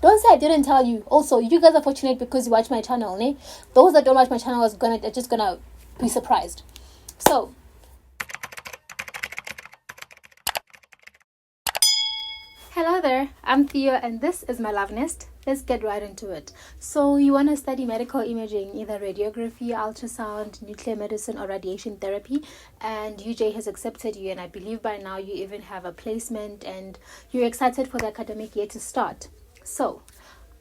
Don't say I didn't tell you. Also, you guys are fortunate because you watch my channel, ne? Those that don't watch my channel are just gonna be surprised. So, hello there, I'm Theo and this is my love nest. Let's get right into it. So you want to study medical imaging, either radiography, ultrasound, nuclear medicine or radiation therapy, and UJ has accepted you, and I believe by now you even have a placement and you're excited for the academic year to start. So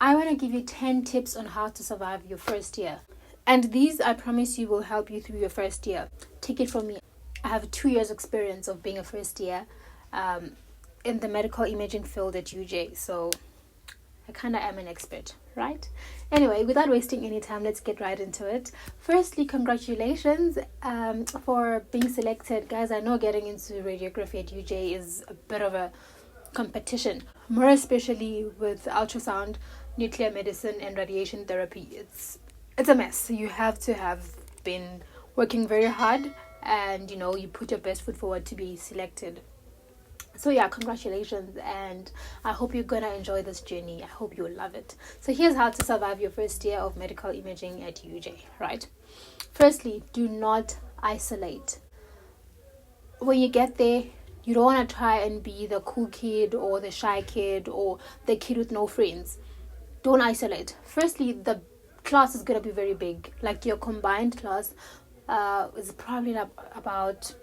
I want to give you 10 tips on how to survive your first year. And these, I promise you, will help you through your first year. Take it from me. I have 2 years experience of being a first year in the medical imaging field at UJ. So I kind of am an expert, right? Anyway, without wasting any time, let's get right into it. Firstly, congratulations for being selected. Guys, I know getting into radiography at UJ is a bit of a competition, more especially with ultrasound, nuclear medicine and radiation therapy. It's a mess. You have to have been working very hard and you put your best foot forward to be selected. So yeah, congratulations, and I hope you're gonna enjoy this journey. I hope you'll love it. So here's how to survive your first year of medical imaging at UJ, right? Firstly, do not isolate. When you get there, you don't want to try and be the cool kid or the shy kid or the kid with no friends. Don't isolate. Firstly, the class is going to be very big. Like your combined class is probably about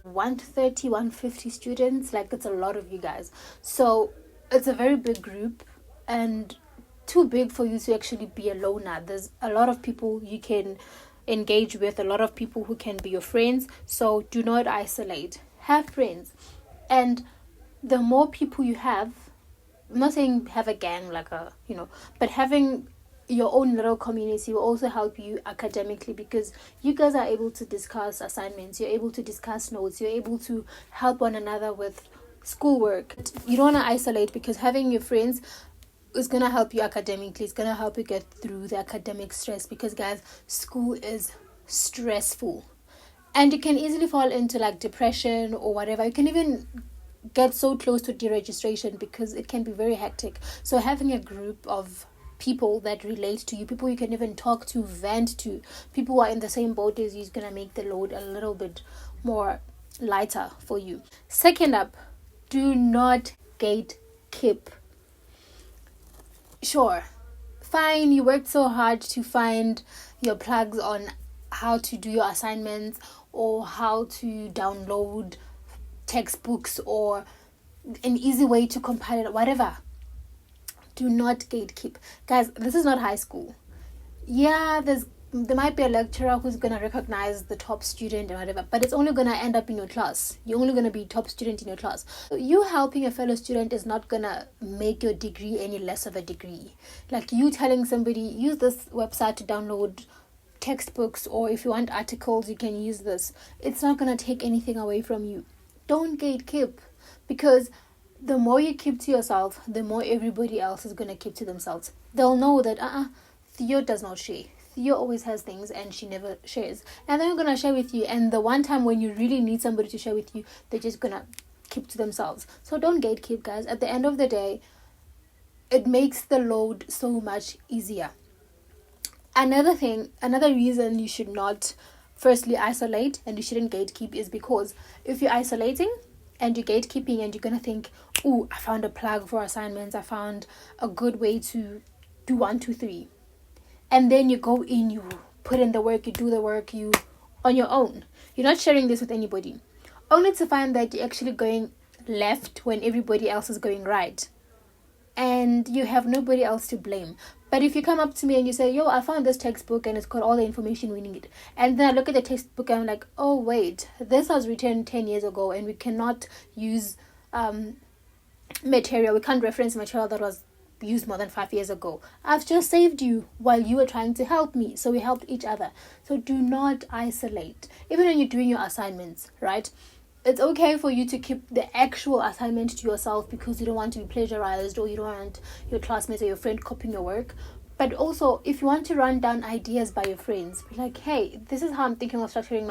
130, 150 students. Like, it's a lot of you guys. So it's a very big group and too big for you to actually be a loner. There's a lot of people you can engage with, a lot of people who can be your friends. So do not isolate. Have friends. And the more people you have, I'm not saying have a gang but having your own little community will also help you academically, because you guys are able to discuss assignments, you're able to discuss notes, you're able to help one another with schoolwork. You don't want to isolate, because having your friends is going to help you academically. It's going to help you get through the academic stress, because guys, school is stressful and you can easily fall into like depression or whatever. You can even get so close to deregistration because it can be very hectic. So having a group of people that relate to you, people you can even talk to, vent to, people who are in the same boat as you, is going to make the load a little bit more lighter for you. Second up, do not gatekeep. Sure, fine, you worked so hard to find your plugs on how to do your assignments or how to download textbooks or an easy way to compile it, whatever. Do not gatekeep. Guys, this is not high school. Yeah, there might be a lecturer who's going to recognize the top student and whatever, but it's only going to end up in your class. You're only going to be top student in your class. You helping a fellow student is not going to make your degree any less of a degree. Like you telling somebody, use this website to download textbooks, or if you want articles, you can use this. It's not going to take anything away from you. Don't gatekeep, because the more you keep to yourself, the more everybody else is going to keep to themselves. They'll know that Theo does not share. Theo always has things and she never shares. And they're going to share with you. And the one time when you really need somebody to share with you, they're just going to keep to themselves. So don't gatekeep, guys. At the end of the day, it makes the load so much easier. Another reason you should not firstly isolate and you shouldn't gatekeep is because if you're isolating and you're gatekeeping and you're going to think, oh, I found a plug for assignments, I found a good way to do 1, 2, 3. And then you go in, you put in the work, you do the work, you on your own. You're not sharing this with anybody. Only to find that you're actually going left when everybody else is going right. And you have nobody else to blame. But if you come up to me and you say, yo, I found this textbook and it's got all the information we need. And then I look at the textbook and I'm like, oh, wait, this was written 10 years ago and we cannot use material. We can't reference material that was used more than 5 years ago. I've just saved you while you were trying to help me. So we helped each other. So do not isolate. Even when you're doing your assignments, right? It's okay for you to keep the actual assignment to yourself because you don't want to be plagiarized or you don't want your classmates or your friend copying your work. But also, if you want to run down ideas by your friends, be like, hey, this is how I'm thinking of structuring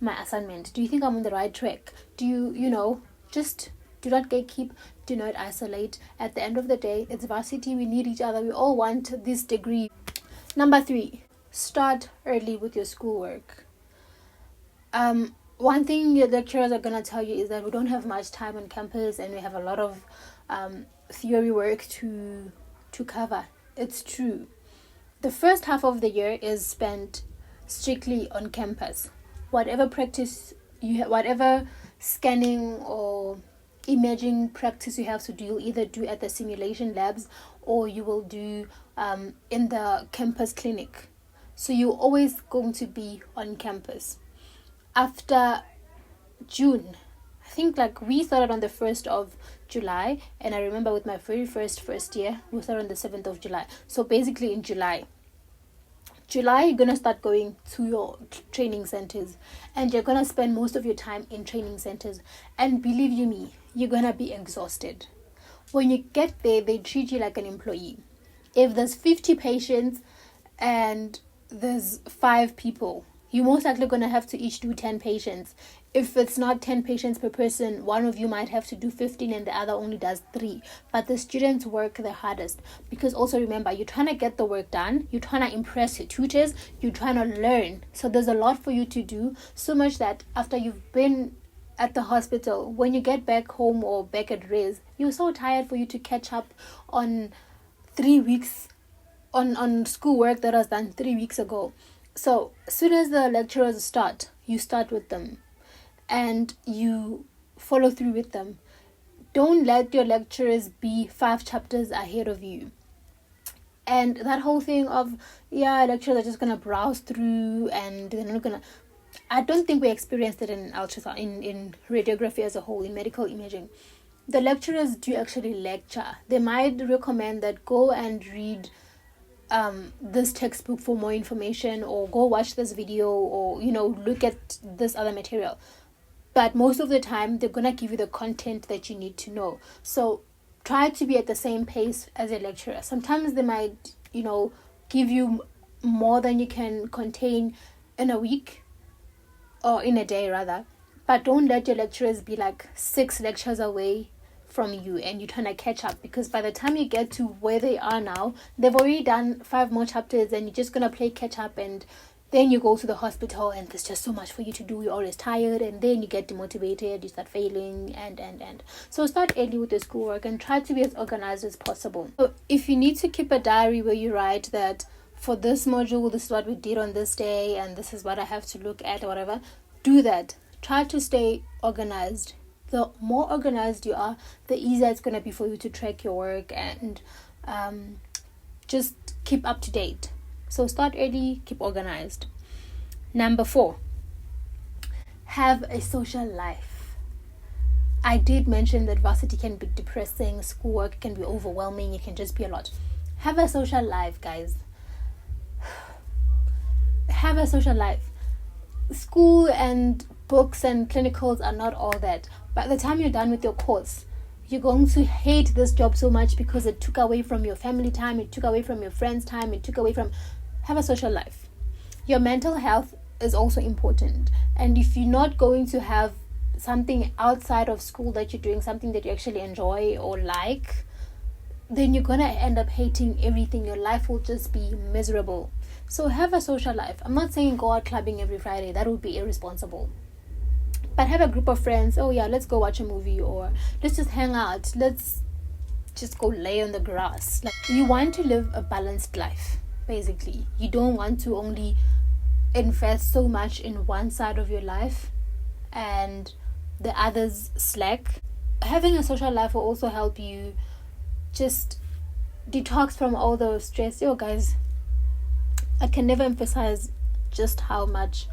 my assignment. Do you think I'm on the right track? Do you just Do not gatekeep. Do not isolate. At the end of the day, it's varsity. We need each other. We all want this degree. Number 3, start early with your schoolwork. One thing your lecturers are going to tell you is that we don't have much time on campus and we have a lot of theory work to cover. It's true. The first half of the year is spent strictly on campus. Whatever practice you have, whatever scanning or imaging practice you have to do, you'll either do at the simulation labs or you will do in the campus clinic. So you're always going to be on campus. After June, I think like we started on the 1st of July, and I remember with my very first year, we started on the 7th of July. So basically in July, you're going to start going to your training centers, and you're going to spend most of your time in training centers. And believe you me, you're going to be exhausted. When you get there, they treat you like an employee. If there's 50 patients and there's 5 people, you're most likely going to have to each do 10 patients. If it's not 10 patients per person, one of you might have to do 15 and the other only does 3. But the students work the hardest, because also remember, you're trying to get the work done, you're trying to impress your tutors, you're trying to learn. So there's a lot for you to do, so much that after you've been at the hospital, when you get back home or back at res, you're so tired for you to catch up on 3 weeks on schoolwork that was done 3 weeks ago. So as soon as the lecturers start, you start with them and you follow through with them. Don't let your lecturers be 5 chapters ahead of you. And that whole thing of, lecturers are just going to browse through and they're not going to... I don't think we experienced it in ultrasound, in radiography as a whole, in medical imaging. The lecturers do actually lecture. They might recommend that go and read this textbook for more information, or go watch this video, or look at this other material. But most of the time they're gonna give you the content that you need to know. So try to be at the same pace as a lecturer. Sometimes they might give you more than you can contain in a week, or in a day rather. But don't let your lecturers be like 6 lectures away from you and you're trying to catch up, because by the time you get to where they are now, they've already done 5 more chapters and you're just gonna play catch up, and then you go to the hospital and there's just so much for you to do. You're always tired, and then you get demotivated, you start failing, and so start early with your schoolwork and try to be as organized as possible. So if you need to keep a diary where you write that for this module, this is what we did on this day and this is what I have to look at or whatever, do that. Try to stay organized. The more organized you are, the easier it's going to be for you to track your work and just keep up to date. So start early, keep organized. Number 4, have a social life. I did mention that varsity can be depressing, schoolwork can be overwhelming, it can just be a lot. Have a social life, guys. Have a social life. School and books and clinicals are not all that. By the time you're done with your course, you're going to hate this job so much because it took away from your family time, it took away from your friends' time, it took away from... Have a social life. Your mental health is also important. And if you're not going to have something outside of school that you're doing, something that you actually enjoy or like, then you're going to end up hating everything. Your life will just be miserable. So have a social life. I'm not saying go out clubbing every Friday. That would be irresponsible. But have a group of friends. Oh yeah, let's go watch a movie, or let's just hang out. Let's just go lay on the grass. Like, you want to live a balanced life, basically. You don't want to only invest so much in one side of your life and the others slack. Having a social life will also help you just detox from all the stress. Yo guys, I can never emphasize just how much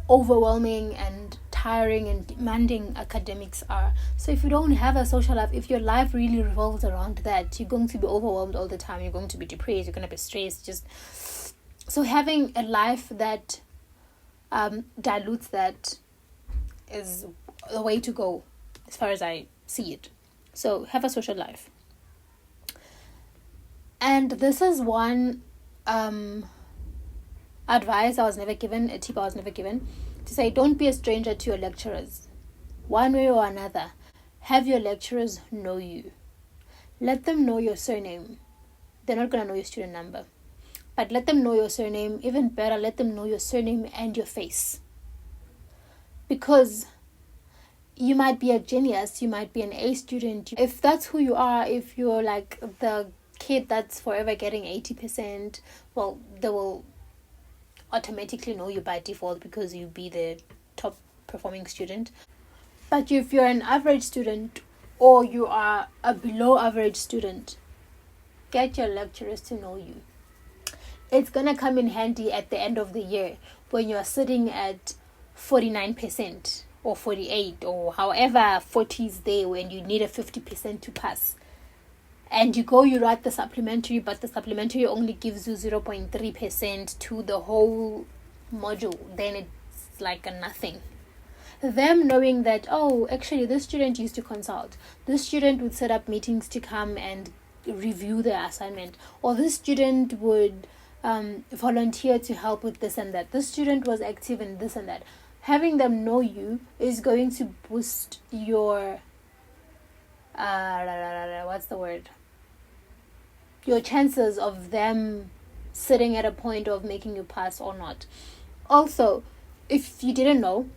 overwhelming and tiring and demanding academics are. So if you don't have a social life, if your life really revolves around that, you're going to be overwhelmed all the time. You're going to be depressed, you're going to be stressed. So having a life that dilutes that is the way to go, as far as I see it. So have a social life. And this is one advice I was never given, a tip I was never given, to say don't be a stranger to your lecturers. One way or another, have your lecturers know you. Let them know your surname. They're not going to know your student number. But let them know your surname. Even better, let them know your surname and your face. Because you might be a genius, you might be an A student. If that's who you are, if you're like the kid that's forever getting 80%, well, they will automatically know you by default because you'll be the top performing student. But if you're an average student or you are a below average student, get your lecturers to know you. It's going to come in handy at the end of the year when you're sitting at 49% or 48 or however 40 is there when you need a 50% to pass. And you write the supplementary, but the supplementary only gives you 0.3% to the whole module. Then it's like a nothing. Them knowing that, oh, actually this student used to consult. This student would set up meetings to come and review their assignment. Or this student would volunteer to help with this and that. This student was active in this and that. Having them know you is going to boost your your chances of them sitting at a point of making you pass or not. Also, if you didn't know,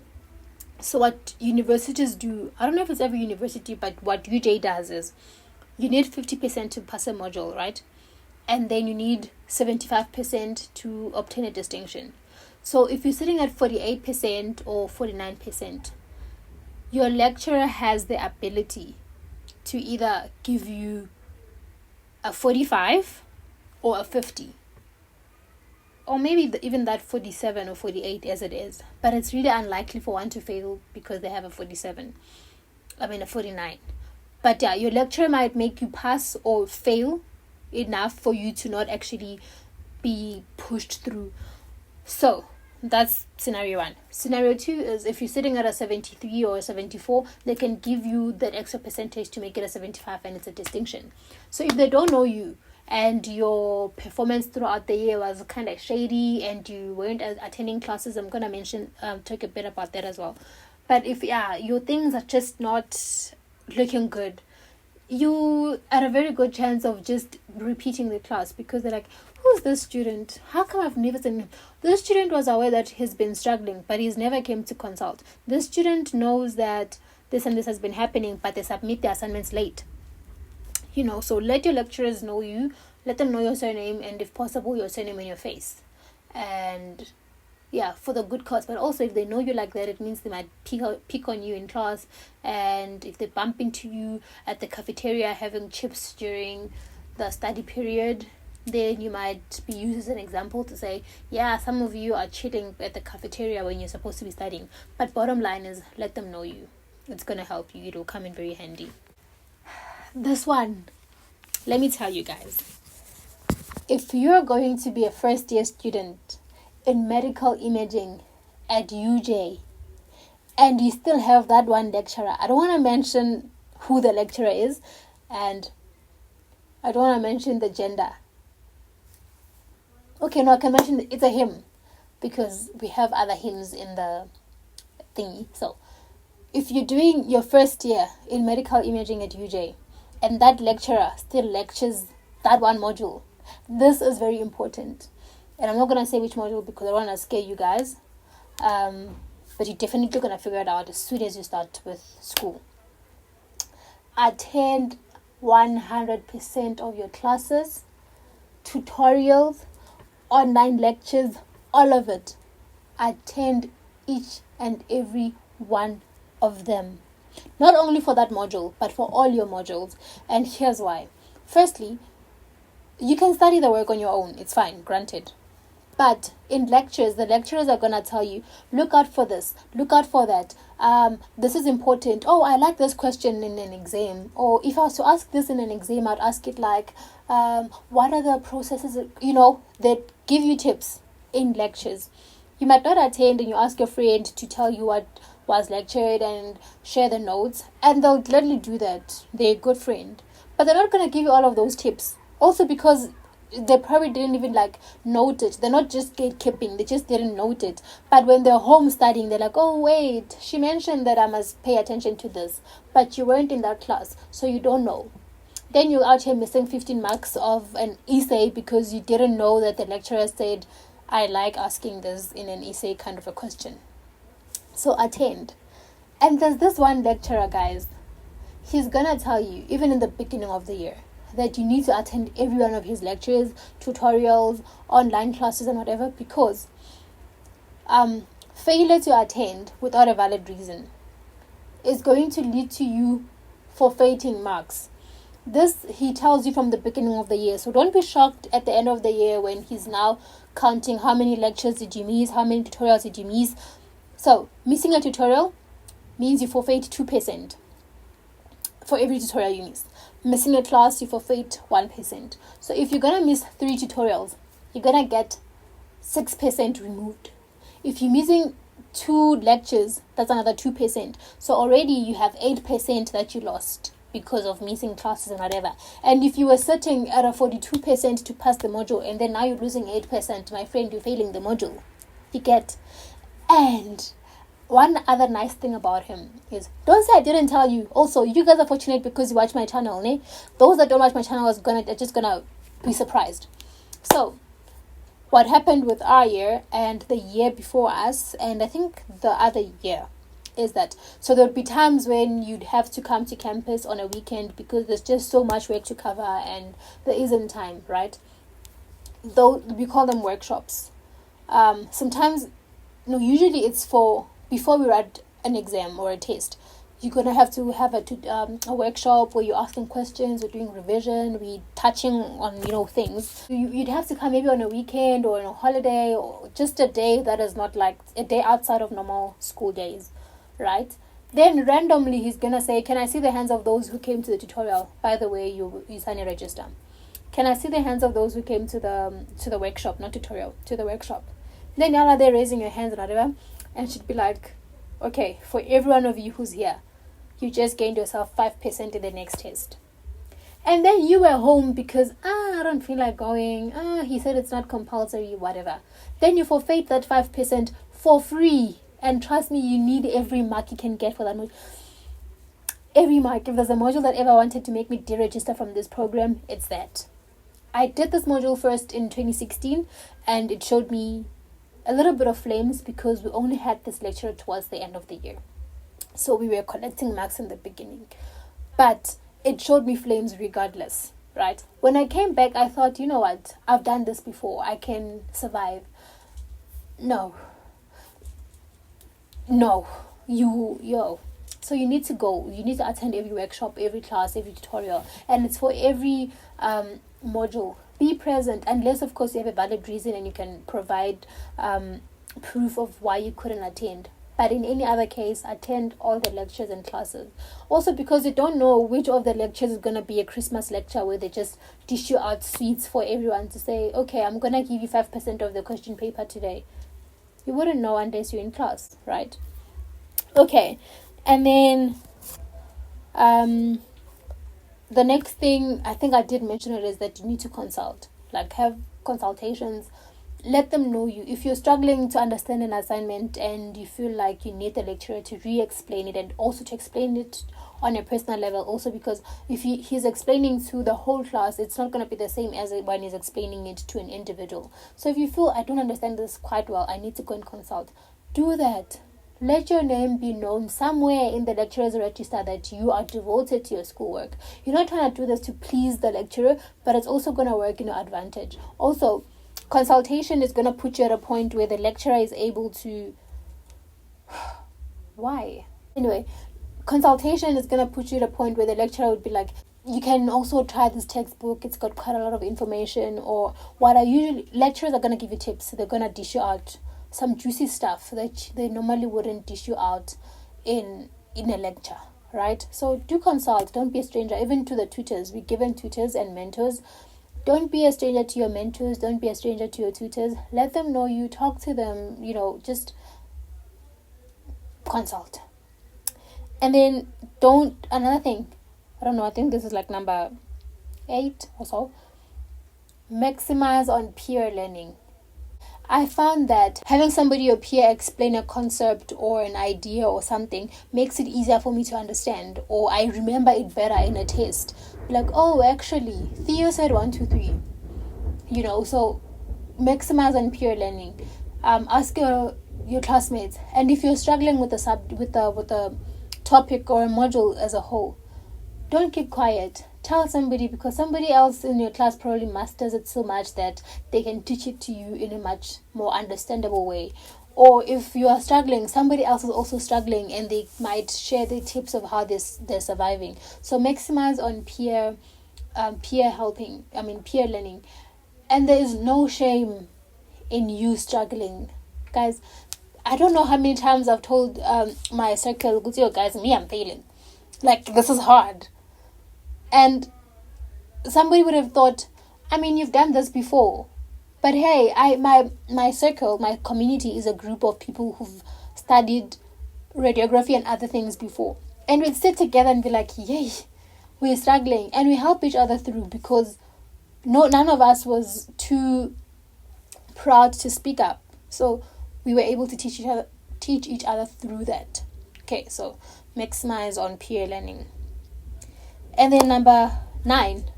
so what universities do, I don't know if it's every university, but what UJ does is you need 50% to pass a module, right? And then you need 75% to obtain a distinction. So if you're sitting at 48% or 49%, your lecturer has the ability to either give you a 45 or a 50. Or maybe even that 47 or 48 as it is. But it's really unlikely for one to fail because they have a 49. But yeah, your lecturer might make you pass or fail enough for you to not actually be pushed through. So that's scenario 1. Scenario 2 is if you're sitting at a 73 or a 74, they can give you that extra percentage to make it a 75 and it's a distinction. So if they don't know you and your performance throughout the year was kind of shady and you weren't attending classes, I'm going to talk a bit about that as well. But if your things are just not looking good, you at a very good chance of just repeating the class because they're like, who's this student? How come I've never seen him? This student was aware that he's been struggling, but he's never came to consult. This student knows that this and this has been happening, but they submit their assignments late. So let your lecturers know you, let them know your surname, and if possible, your surname in your face. And for the good cause. But also, if they know you like that, it means they might pick on you in class. And if they bump into you at the cafeteria having chips during the study period, then you might be used as an example to say, some of you are chilling at the cafeteria when you're supposed to be studying. But bottom line is, let them know you. It's going to help you. It'll come in very handy. This one, let me tell you guys. If you're going to be a first year student in medical imaging at UJ and you still have that one lecturer, I don't want to mention who the lecturer is and I don't want to mention the gender. Okay, no, I can mention it's a him because we have other hymns in the thingy. So if you're doing your first year in medical imaging at UJ and that lecturer still lectures that one module, this is very important. And I'm not going to say which module because I don't want to scare you guys. But you're definitely going to figure it out as soon as you start with school. Attend 100% of your classes, tutorials, online lectures, all of it. Attend each and every one of them. Not only for that module, but for all your modules. And here's why. Firstly, you can study the work on your own. It's fine, granted. But in lectures, the lecturers are going to tell you, look out for this, look out for that. This is important. Oh, I like this question in an exam. Or if I was to ask this in an exam, I'd ask it like, what are the processes, that give you tips in lectures. You might not attend and you ask your friend to tell you what was lectured and share the notes. And they'll gladly do that. They're a good friend. But they're not going to give you all of those tips. Also because they probably didn't even like note it. They're not just gatekeeping, they just didn't note it. But when they're home studying, they're like, oh wait, she mentioned that I must pay attention to this, but you weren't in that class, so you don't know. Then you're out here missing 15 marks of an essay because you didn't know that the lecturer said, I like asking this in an essay kind of a question. So attend. And there's this one lecturer, guys, he's gonna tell you, even in the beginning of the year, that you need to attend every one of his lectures, tutorials, online classes and whatever, because failure to attend without a valid reason is going to lead to you forfeiting marks. This he tells you from the beginning of the year. So don't be shocked at the end of the year when he's now counting how many lectures did you miss, how many tutorials did you miss. So missing a tutorial means you forfeit 2% for every tutorial you miss. Missing a class, you forfeit 1%. So if you're gonna miss 3 tutorials, you're gonna get 6% removed. If you're missing 2 lectures, that's another 2%. So already you have 8% that you lost because of missing classes and whatever. And if you were sitting at a 42% to pass the module, and then now you're losing 8%, my friend, you're failing the module. You get. And one other nice thing about him is, don't say I didn't tell you. Also, you guys are fortunate because you watch my channel, ne? Those that don't watch my channel are just gonna be surprised. So, what happened with our year and the year before us, and I think the other year, is that so there would be times when you'd have to come to campus on a weekend because there's just so much work to cover and there isn't time, right? Though we call them workshops. Sometimes, no, usually it's for before we write an exam or a test. You're gonna have to have a workshop where you're asking questions, we're doing revision, we're touching on things. You'd have to come maybe on a weekend or on a holiday or just a day that is not like a day outside of normal school days, right? Then randomly he's gonna say, can I see the hands of those who came to the tutorial? By the way, you sign a register. Can I see the hands of those who came to the workshop, not tutorial, to the workshop? Then y'all are there raising your hands and whatever, and she'd be like, okay, for every one of you who's here, you just gained yourself 5% in the next test. And then you were home because, I don't feel like going. He said it's not compulsory, whatever. Then you forfeit that 5% for free. And trust me, you need every mark you can get for that module. Every mark. If there's a module that ever wanted to make me deregister from this program, it's that. I did this module first in 2016, and it showed me a little bit of flames because we only had this lecture towards the end of the year. So we were collecting marks in the beginning. But it showed me flames regardless, right? When I came back, I thought, you know what? I've done this before. I can survive. No. So you need to go. You need to attend every workshop, every class, every tutorial. And it's for every module. Be present, unless of course you have a valid reason and you can provide proof of why you couldn't attend. But in any other case, attend all the lectures and classes. Also because you don't know which of the lectures is going to be a Christmas lecture where they just dish you out sweets for everyone to say, okay, I'm going to give you 5% of the question paper today. You wouldn't know unless you're in class, right? Okay, and then the next thing, I think I did mention it, is that you need to consult. Like, have consultations. Let them know you. If you're struggling to understand an assignment and you feel like you need the lecturer to re-explain it, and also to explain it on a personal level, also because if he's explaining to the whole class, it's not going to be the same as when he's explaining it to an individual. So if you feel, I don't understand this quite well, I need to go and consult, do that. Let your name be known somewhere in the lecturer's register that you are devoted to your schoolwork. You're not trying to do this to please the lecturer, but it's also going to work in your advantage. Also, consultation is going to put you at a point where the lecturer is able to... Why? Anyway, consultation is going to put you at a point where the lecturer would be like, you can also try this textbook, it's got quite a lot of information. Or what I usually... Lecturers are going to give you tips. They're going to dish you out some juicy stuff that they normally wouldn't dish you out in a lecture, right? So do consult. Don't be a stranger. Even to the tutors. We're given tutors and mentors. Don't be a stranger to your mentors. Don't be a stranger to your tutors. Let them know you. Talk to them. Just consult. And then another thing, I don't know, I think this is like number 8 or so. Maximize on peer learning. I found that having somebody or peer explain a concept or an idea or something makes it easier for me to understand, or I remember it better in a test. Like, oh, actually, Theo said 1, 2, 3. So maximize on peer learning. Ask your classmates, and if you're struggling with the topic or a module as a whole, don't keep quiet. Tell somebody, because somebody else in your class probably masters it so much that they can teach it to you in a much more understandable way. Or if you are struggling, somebody else is also struggling and they might share the tips of how they're surviving. So maximize on peer learning. And there is no shame in you struggling. Guys, I don't know how many times I've told my circle, guys, me, I'm failing. Like, this is hard. And somebody would have thought, you've done this before. But hey, my circle, my community is a group of people who've studied radiography and other things before. And we'd sit together and be like, yay, we're struggling. And we help each other through, because none of us was too proud to speak up. So we were able to teach each other through that. Okay, so maximize on peer learning. And then number 9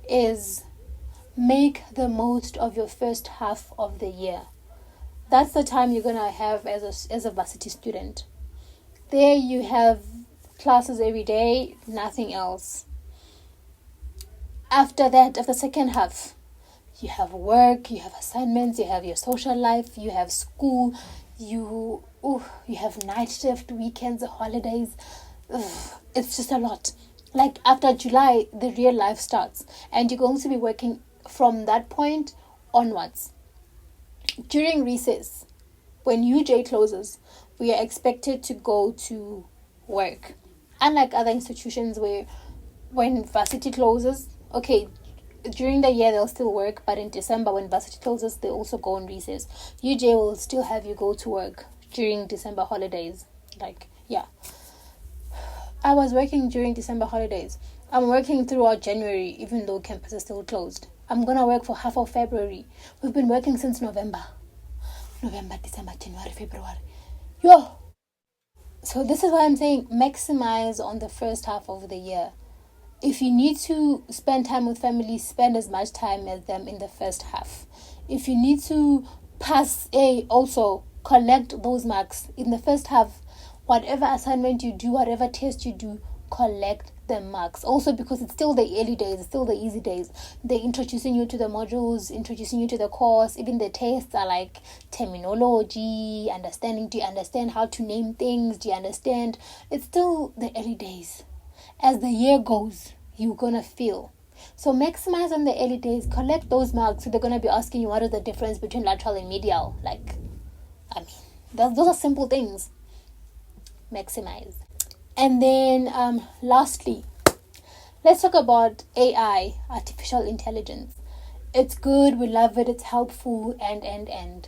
is make the most of your first half of the year. That's the time you're gonna have as a varsity student. There you have classes every day, nothing else. After that, after the second half, you have work, you have assignments, you have your social life, you have school, you have night shift, weekends, holidays. It's just a lot. Like, after July, the real life starts, and you're going to be working from that point onwards. During recess, when UJ closes, we are expected to go to work. Unlike other institutions where when varsity closes, okay, during the year they'll still work, but in December when varsity closes, they also go on recess. UJ will still have you go to work during December holidays. I was working during December holidays. I'm working throughout January, even though campus is still closed. I'm gonna work for half of February. We've been working since November, December, January, February. So this is why I'm saying maximize on the first half of the year. If you need to spend time with family, spend as much time as them in the first half. If you need to pass also collect those marks in the first half. Whatever assignment you do, whatever test you do, collect the marks. Also, because it's still the early days, it's still the easy days. They're introducing you to the modules, introducing you to the course. Even the tests are like terminology, understanding. Do you understand how to name things? Do you understand? It's still the early days. As the year goes, you're going to feel. So maximize on the early days, collect those marks. So they're going to be asking you what is the difference between lateral and medial. Those are simple things. Maximize. And then lastly, let's talk about AI, artificial intelligence. It's good, we love it, it's helpful, and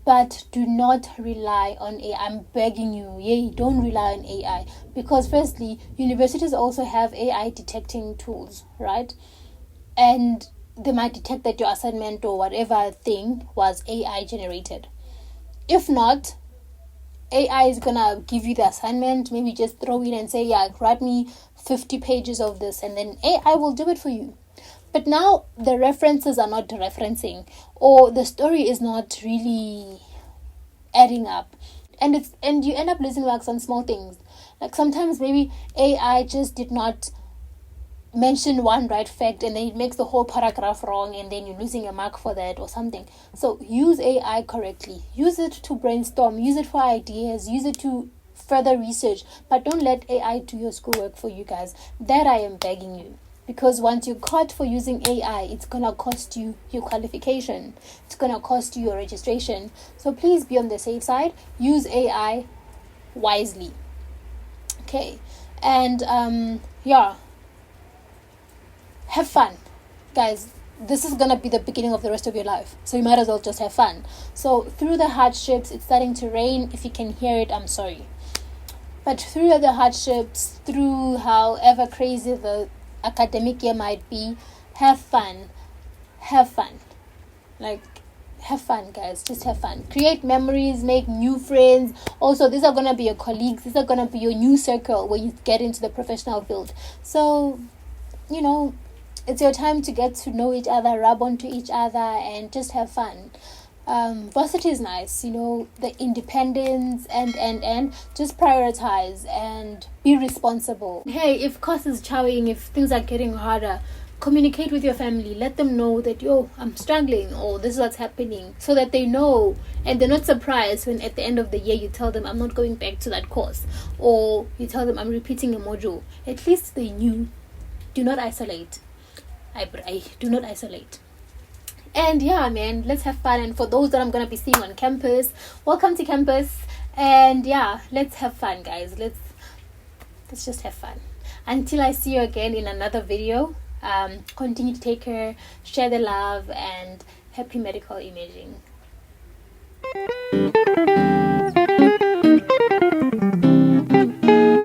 but do not rely on AI. I'm begging you, don't rely on AI, because firstly, universities also have AI detecting tools, right? And they might detect that your assignment or whatever thing was AI generated. If not, AI is gonna give you the assignment, maybe just throw in and say, write me 50 pages of this, and then AI will do it for you. But now the references are not referencing, or the story is not really adding up, and you end up losing marks on small things. Like sometimes maybe AI just did not mention one right fact, and then it makes the whole paragraph wrong, and then you're losing a mark for that or something. So use AI correctly. Use it to brainstorm, use it for ideas, use it to further research, but don't let AI do your schoolwork for you guys. That I am begging you. Because once you're caught for using AI, it's going to cost you your qualification. It's going to cost you your registration. So please be on the safe side. Use AI wisely. Okay. And have fun. Guys, this is going to be the beginning of the rest of your life. So you might as well just have fun. So through the hardships, it's starting to rain. If you can hear it, I'm sorry. But through the hardships, through however crazy the academic year might be, have fun. have fun. Like, have fun, guys. Just have fun. Create memories, make new friends. Also, these are gonna be your colleagues. These are gonna be your new circle when you get into the professional field. So, it's your time to get to know each other, rub onto each other, and just have fun. Varsity is nice, the independence and just prioritize and be responsible. Hey, if course is chowing, if things are getting harder, communicate with your family. Let them know that, I'm struggling, or this is what's happening, so that they know and they're not surprised when at the end of the year you tell them, I'm not going back to that course, or you tell them, I'm repeating a module. At least they knew. Do not isolate. I do not isolate. And yeah, man, let's have fun. And for those that I'm going to be seeing on campus, welcome to campus. And yeah, let's have fun, guys. Let's just have fun. Until I see you again in another video, continue to take care, share the love, and happy medical imaging.